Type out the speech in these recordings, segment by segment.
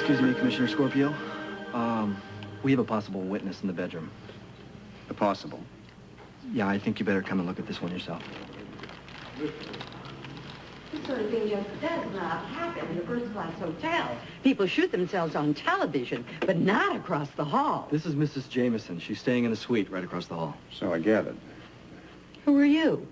Excuse me, Commissioner Scorpio. We have a possible witness in the bedroom. A possible? Yeah, I think you better come and look at this one yourself. This sort of thing just does not happen in a first-class hotel. People shoot themselves on television, but not across the hall. This is Mrs. Jameson. She's staying in a suite right across the hall. So I gathered. Who are you?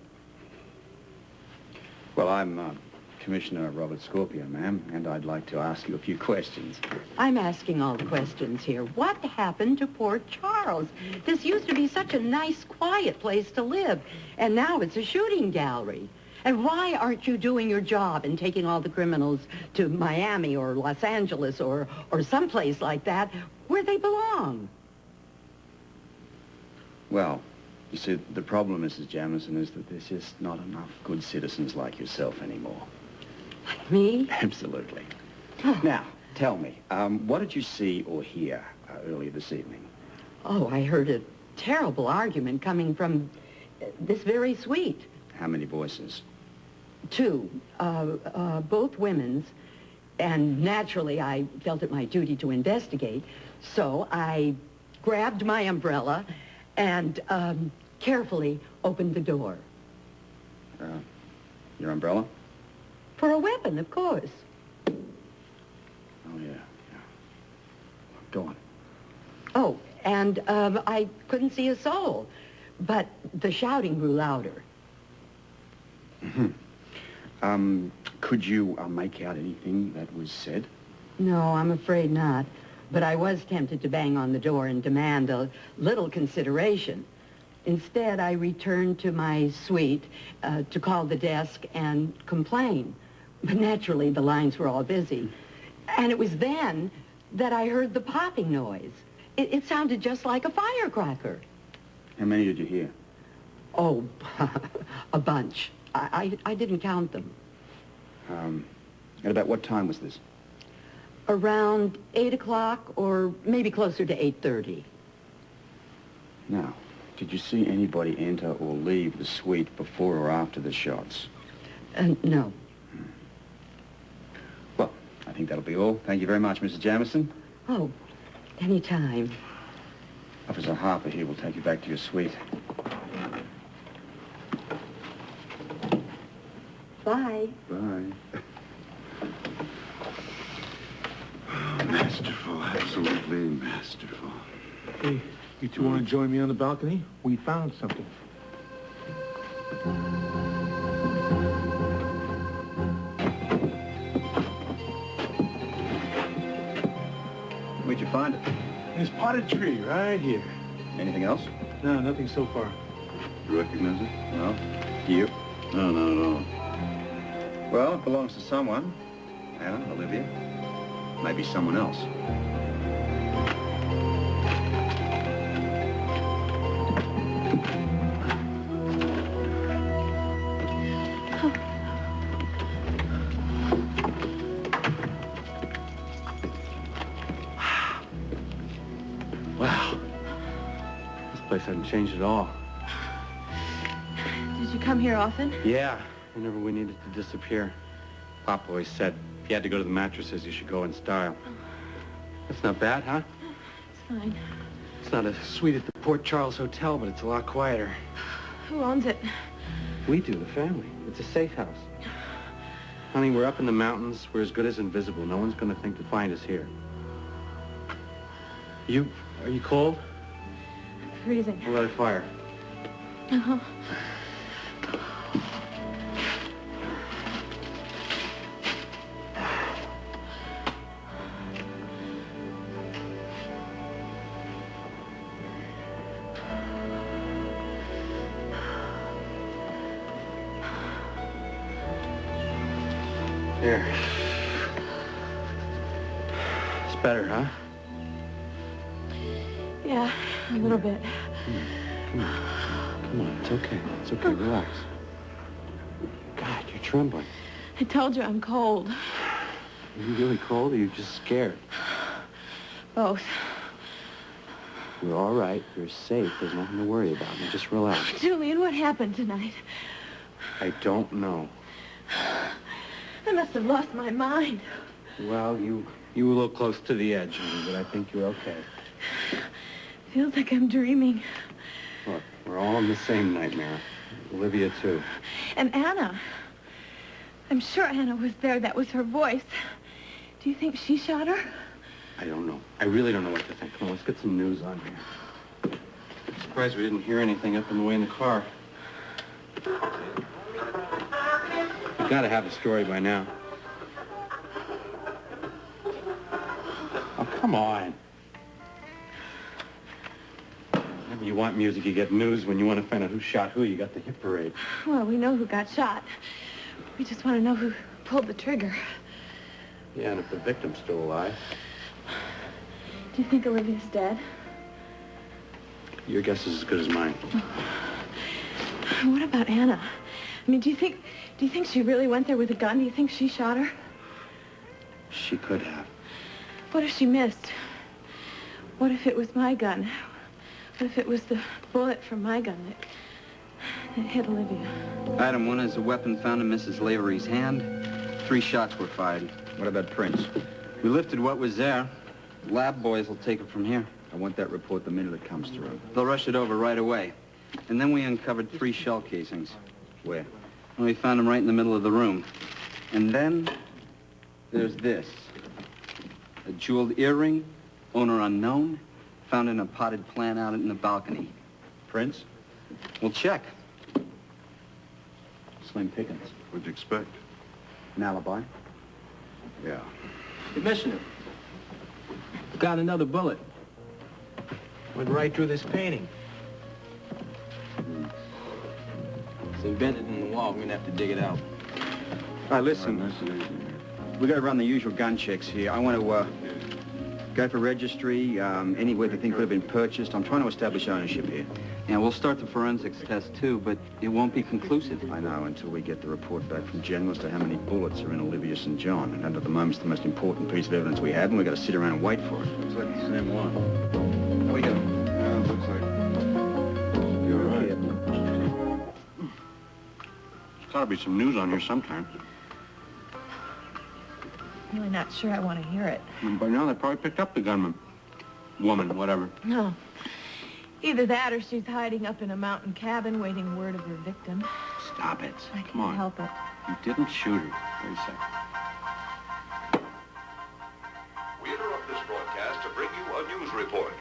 Well, I'm Commissioner Robert Scorpio, ma'am, and I'd like to ask you a few questions. I'm asking all the questions here. What happened to poor Charles? This used to be such a nice, quiet place to live, and now it's a shooting gallery. And why aren't you doing your job and taking all the criminals to Miami or Los Angeles or someplace like that where they belong? Well, you see, the problem, Mrs. Jamison, is that there's just not enough good citizens like yourself anymore. Like me? Absolutely. Oh. Now, tell me, what did you see or hear earlier this evening? Oh, I heard a terrible argument coming from this very suite. How many voices? Two, both women's, and naturally I felt it my duty to investigate, so I grabbed my umbrella and carefully opened the door. Your umbrella? For a weapon, of course. Oh, yeah. Go on. Oh, and I couldn't see a soul, but the shouting grew louder. Mm-hmm. Could you make out anything that was said? No, I'm afraid not. But I was tempted to bang on the door and demand a little consideration. Instead, I returned to my suite to call the desk and complain. But naturally, the lines were all busy. And it was then that I heard the popping noise. It sounded just like a firecracker. How many did you hear? Oh, a bunch. I didn't count them. At about what time was this? Around 8 o'clock, or maybe closer to 8:30. Now, did you see anybody enter or leave the suite before or after the shots? No. Well, I think that'll be all. Thank you very much, Mrs. Jamison. Oh, any time. Officer Harper here will take you back to your suite. Bye. Bye. Masterful, absolutely masterful. Hey, you two want to join me on the balcony? We found something. Where'd you find it? This potted tree right here. Anything else? No, nothing so far. You recognize it? No. Do you? No, not at all. Well, it belongs to someone. Anna, Olivia. Maybe someone else. Wow. This place hasn't changed at all. Did you come here often? Yeah, whenever we needed to disappear. Pop always said, if you had to go to the mattresses, you should go in style. That's not bad, huh? It's fine. It's not a suite at the Port Charles Hotel, but it's a lot quieter. Who owns it? We do, the family. It's a safe house. Honey, we're up in the mountains. We're as good as invisible. No one's going to think to find us here. Are you cold? Freezing. We'll light a fire. Uh-huh. Here. It's better, huh? Yeah, a little bit. Come on, it's okay. It's okay, relax. God, you're trembling. I told you I'm cold. Are you really cold or are you just scared? Both. We're all right. You're safe. There's nothing to worry about. Now just relax. Julian, what happened tonight? I don't know. I must have lost my mind. Well, You were a little close to the edge, honey, but I think you're okay. Feels like I'm dreaming. Look, we're all in the same nightmare. Olivia, too. And Anna. I'm sure Anna was there. That was her voice. Do you think she shot her? I don't know. I really don't know what to think. Come on, let's get some news on here. I'm surprised we didn't hear anything up on the way in the car. You gotta have a story by now. Oh, come on. Whenever you want music, you get news. When you want to find out who shot who, you got the hit parade. Well, we know who got shot. We just want to know who pulled the trigger. Yeah, and if the victim's still alive. Do you think Olivia's dead? Your guess is as good as mine. What about Anna? I mean, do you think she really went there with a gun? Do you think she shot her? She could have. What if she missed? What if it was my gun? What if it was the bullet from my gun that hit Olivia? Item 1 is a weapon found in Mrs. Lavery's hand. 3 shots were fired. What about prints? We lifted what was there. Lab boys will take it from here. I want that report the minute it comes through. They'll rush it over right away. And then we uncovered 3 shell casings. Where? Well, we found them right in the middle of the room. And then there's this. A jeweled earring, owner unknown, found in a potted plant out in the balcony. Prints? We'll check. Slim pickings. What'd you expect? An alibi? Yeah. Commissioner, got another bullet. Went right through this painting. It's embedded in the wall. We're gonna have to dig it out. All right, listen. We got to run the usual gun checks here. I want to go for registry, anywhere the thing could have been purchased. I'm trying to establish ownership here. Yeah, we'll start the forensics test, too, but it won't be conclusive. I know, until we get the report back from General as to how many bullets are in Olivia St. John. And at the moment, it's the most important piece of evidence we have, and we've got to sit around and wait for it. Looks like the same one. How we doing? Yeah, it looks like... You're right. There's gotta be some news on here sometime. I'm really not sure I want to hear it. By now, they probably picked up the gunman. Woman, whatever. No. Either that or she's hiding up in a mountain cabin waiting word of her victim. Stop it. I Come can't on. help it. You didn't shoot her. Wait a second. We interrupt this broadcast to bring you a news report.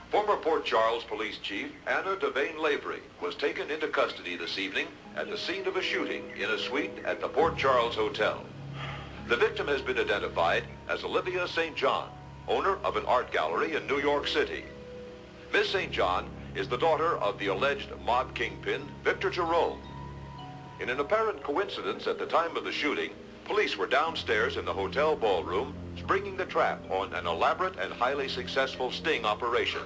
Former Port Charles Police Chief Anna Devane Lavery was taken into custody this evening at the scene of a shooting in a suite at the Port Charles Hotel. The victim has been identified as Olivia St. John, owner of an art gallery in New York City. Miss St. John is the daughter of the alleged mob kingpin, Victor Jerome. In an apparent coincidence at the time of the shooting, police were downstairs in the hotel ballroom, springing the trap on an elaborate and highly successful sting operation,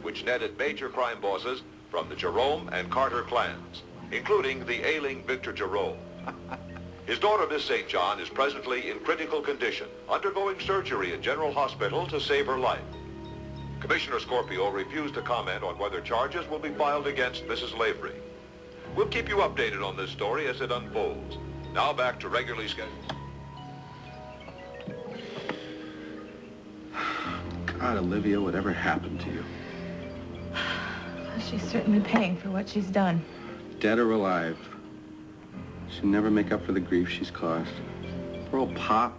which netted major crime bosses from the Jerome and Carter clans, including the ailing Victor Jerome. His daughter, Miss St. John, is presently in critical condition, undergoing surgery at General Hospital to save her life. Commissioner Scorpio refused to comment on whether charges will be filed against Mrs. Lavery. We'll keep you updated on this story as it unfolds. Now back to regularly scheduled. God, Olivia, whatever happened to you? She's certainly paying for what she's done. Dead or alive. She'll never make up for the grief she's caused. Poor old Pop.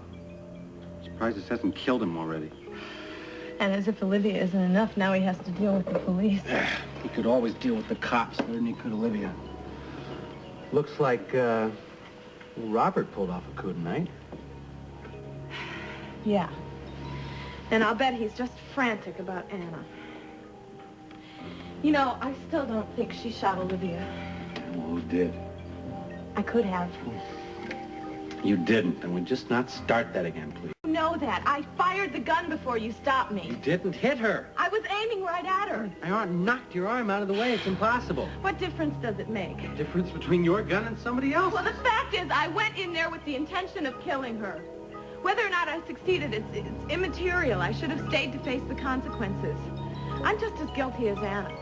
Surprised this hasn't killed him already. And as if Olivia isn't enough, now he has to deal with the police. He could always deal with the cops better than he could Olivia. Looks like, Robert pulled off a coup tonight. Yeah. And I'll bet he's just frantic about Anna. You know, I still don't think she shot Olivia. Well, who did? I could have. You didn't, and we'll just not start that again, please. You know that. I fired the gun before you stopped me. You didn't hit her. I was aiming right at her. I knocked your arm out of the way. It's impossible. What difference does it make? Difference between your gun and somebody else. Well, the fact is, I went in there with the intention of killing her. Whether or not I succeeded, it's immaterial. I should have stayed to face the consequences. I'm just as guilty as Anna.